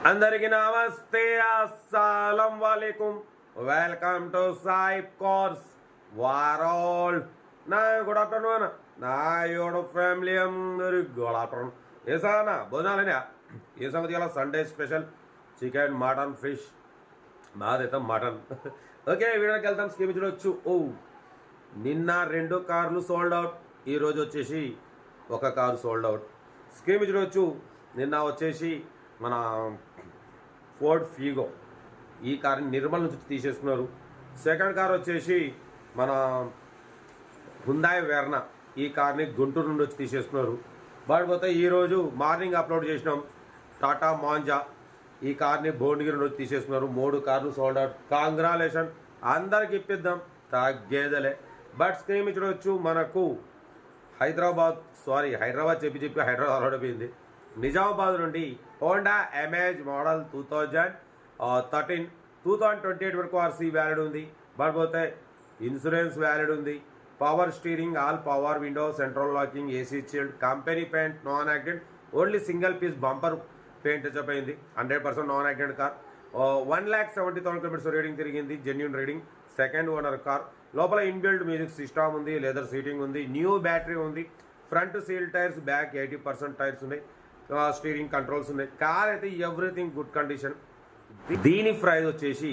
అందరికీ నమస్తే, అస్సలం వాలేకుం. వెల్కమ్ టు సాయిబ్ కోర్స్ వరల్డ్. నా గుడ్ ఆఫ్టర్నూన్ నా యోడు ఫ్యామిలీ అందరి గుడ్ ఆఫ్టర్నూన్. ఏ సార్ భోజనాలనే ఏ సంగతి ఇలా Sunday special chicken mutton fish మాదైతే మటన్. ఓకే, వీడియోకి వెళ్తాం. స్కీమ్ చూడొచ్చు. నిన్న 2 కార్లు సోల్డ్ అవుట్, ఈరోజు వచ్చేసి 1 కారు సోల్డ్ అవుట్. స్కీమ్ చూడొచ్చు. నిన్న వచ్చేసి మన ఫోర్డ్ ఫీగో ఈ కార్ని నిర్మల్ నుంచి తీసేసుకున్నారు. సెకండ్ కార్ వచ్చేసి మన హుందాయ్ వెర్నా ఈ కార్ని గుంటూరు నుండి వచ్చి తీసేసుకున్నారు. పోతే ఈరోజు మార్నింగ్ అప్లోడ్ చేసినాం టాటా మాంజా ఈ కార్ని భువనగిరి నుండి వచ్చి తీసేసుకున్నారు. 3 కార్లు సోల్డ్ అవుట్. కాంగ్రాలేషన్, అందరికి ఇప్పిద్దాం, తగ్గేదలే. బట్ స్క్రీన్ చూడవచ్చు. మనకు హైదరాబాద్ చెప్పి హైదరాబాద్ ఆడిపోయింది. నిజామాబాద్ నుండి హోండా ఎమేజ్ మోడల్ 2013 2028 వరకు ఆర్సీ వ్యాలిడ్ ఉంది. పోతే ఇన్సూరెన్స్ వ్యాలిడ్ ఉంది. Power steering, all power window, central locking, AC chilled, company paint, non accident, only single piece bumper paint చెప్పయింది. 100% non accident car. 1,70,000 kilometres reading తిరిగింది. Genuine reading. Second owner car. లోపల inbuilt music system ఉంది, leather seating ఉంది, new battery ఉంది, front seal tyres, back 80% tyres ఉన్నాయి, steering controls ఉన్నాయి. Car అయితే everything good condition. దీని ప్రైస్ వచ్చేసి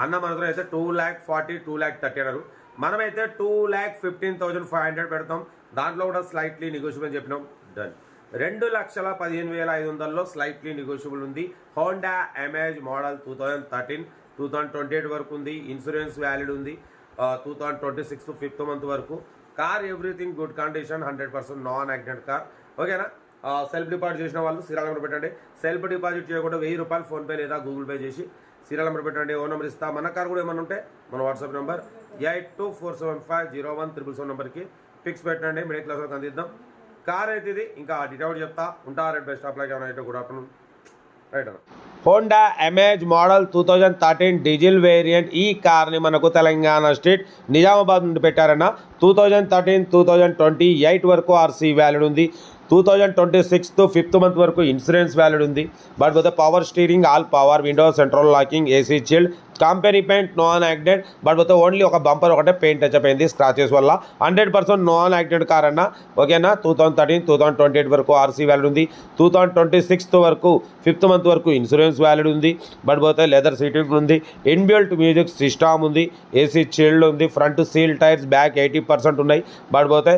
అన్న మన దగ్గర అయితే 2,40,000 2,30,000 అన్నారు. మనమైతే 2,15,500 పెడతాం. దాంట్లో కూడా స్లైట్లీ నెగోషియబుల్ చెప్పినాం. డన్. 2,15,500లో స్లైట్లీ నెగోషియబుల్ ఉంది. హోండా ఎమేజ్ మోడల్ 2013 2028 వరకు ఉంది. ఇన్సూరెన్స్ వ్యాలిడ్ ఉంది 2026 5th మంత్ వరకు. Car everything good condition, 100% non accident car. ఓకేనా. సెల్ఫ్ డిపాజిట్ చేసిన వాళ్ళు సీరియల్ నెంబర్ పెట్టండి. సెల్ఫ్ డిపాజిట్ చేయకుండా 1,000 రూపాయలు ఫోన్పే లేదా గూగుల్ పే చేసి సీరియల్ నెంబర్ పెట్టండి. ఓ నెంబర్ ఇస్తా. మన కార్ కూడా ఏమైనా ఉంటే మన వాట్సాప్ నెంబర్ 82475017 నెంబర్కి పిక్స్ పెట్టండి. మిడిల్ క్లాస్ వరకు అందిద్దాం. కార్ అయితే ఇది. ఇంకా డీటెయిల్ చెప్తా ఉంటా. బెస్ట్ ఆఫ్ లైక్ ఏమైనా అయితే గుడ్ ఆఫ్టర్నూన్. రైట్ అన్న. Honda Amaze model 2013 diesel variant. ఈ కార్ని మనకు తెలంగాణ స్టేట్ నిజామాబాద్ నుండి పెట్టారన్న. 2013 2028 వరకు ఆర్సీ వ్యాలిడ్ ఉంది. 2026 5th మంత్ వరకు ఇన్సూరెన్స్ వ్యాలిడ్ ఉంది. పోతే power steering, all power window, central locking, AC chilled, company paint, non accident. పోతే ఓన్లీ ఒక బంపర్ ఒకటే పెయింట్ టచ్ అయిపోయింది స్క్రాచెస్ వల్ల. 100% నాన్ యాక్సిడెంట్ కార్ అన్న. ఓకేనా. 2013 2028 వరకు ఆర్సీ వ్యాలిడ్ ఉంది. 2026 వరకు 5th మంత్ వరకు ఇన్సూరెన్స్ వ్యాలిడ్ ఉంది. పోతే లెదర్ సీటింగ్ ఉంది, ఇన్బిల్ట్ మ్యూజిక్ సిస్టమ్ ఉంది, ఏసీ చిల్డ్ ఉంది, ఫ్రంట్ సీల్ టైర్స్, బ్యాక్ 80% ఉన్నాయి. పోతే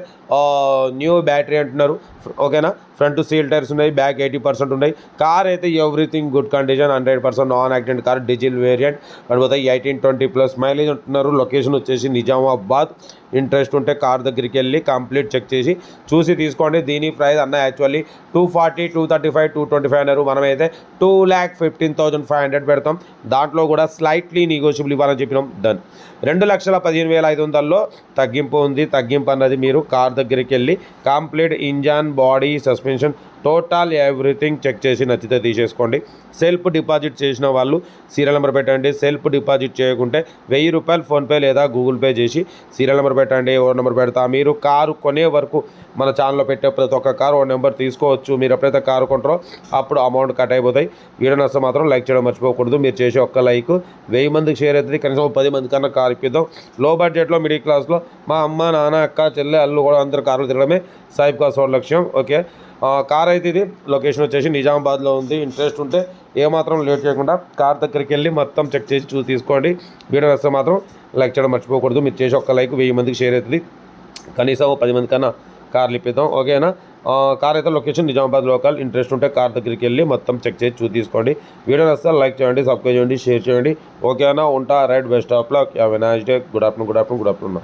న్యూ బ్యాటరీ అంటున్నారు. ఓకేనా. ఫ్రంట్ సీల్ టైర్స్ ఉన్నాయి, బ్యాక్ 80% ఉన్నాయి. కార్ అయితే everything good condition, 100% non accident car, diesel variant. పోతే 18-20+ మైలేజ్ అంటున్నారు. లొకేషన్ వచ్చేసి నిజామాబాద్. ఇంట్రెస్ట్ ఉంటే కార్ దగ్గరికి వెళ్ళి కంప్లీట్ చెక్ చేసి చూసి తీసుకోండి. దీని ప్రైస్ అన్న యాక్చువల్లీ 240 235 225 అన్నారు. మనమైతే 2,15,500 పెడతాం. దాంట్లో కూడా స్లైట్లీ నెగోషియబుల్ ఇవ్వాలని చెప్పినాం. డన్. 2,15,500లో తగ్గింపు ఉంది. తగ్గింపు అన్నది మీరు కార్ దగ్గరికి వెళ్ళి complete engine, body, suspension, total everything check చేసి నచ్చితే తీసేసుకోండి. సెల్ఫ్ డిపాజిట్ చేసిన వాళ్ళు సీరియల్ నెంబర్ పెట్టండి. సెల్ఫ్ డిపాజిట్ చేయకుంటే 1,000 రూపాయలు ఫోన్పే లేదా గూగుల్ పే చేసి సీరియల్ నెంబర్ పెట్టండి. ఓ నెంబర్ పెడతా. మీరు కారు కొనే వరకు మన ఛానల్లో పెట్టే ప్రతి ఒక్క కారు ఓ నెంబర్ తీసుకోవచ్చు. మీరు ఎప్పుడైతే కారు కొంటారో అప్పుడు అమౌంట్ కట్ అయిపోతాయి. వీడియో నచ్చితే మాత్రం లైక్ చేయడం మర్చిపోకూడదు. మీరు చేసే ఒక్క లైక్ 1000 మందికి షేర్ అవుతుంది. కనీసం 10 మంది కన్నా కారు ఇప్పిద్దాం. లో బడ్జెట్లో మిడిల్ క్లాస్లో మా అమ్మ, నాన్న, అక్క, చెల్లె, అల్లు కూడా అందరు కార్లు తిరగడమే సాయిబ్ కార్స్ లక్ష్యం. ఓకే. కార్ అయితే ఇది. లొకేషన్ వచ్చేసి నిజామాబాద్లో ఉంది. ఇంట్రెస్ట్ ఉంటే ఏమాత్రం లేట్ చేయకుండా కార్ దగ్గరికి వెళ్ళి మొత్తం చెక్ చేసి చూసి తీసుకోండి. వీడియో వస్తే మాత్రం లైక్ చేయడం మర్చిపోకూడదు. మీరు చేసే ఒక్క లైక్ 1000 మందికి షేర్ అవుతుంది. కనీసం 10 మంది కన్నా కార్లు ఇప్పిద్దాం. ఓకేనా. కార్ అయితే లొకేషన్ నిజామాబాద్ లోకల్. ఇంట్రెస్ట్ ఉంటే కార్ దగ్గరికి వెళ్ళి మొత్తం చెక్ చేసి చూసి తీసుకోండి. వీడియో వస్తే లైక్ చేయండి, సబ్స్క్రైబ్ చేయండి, షేర్ చేయండి. ఓకేనా. ఉంటా. Right. Best of luck. Have a nice day. Good afternoon.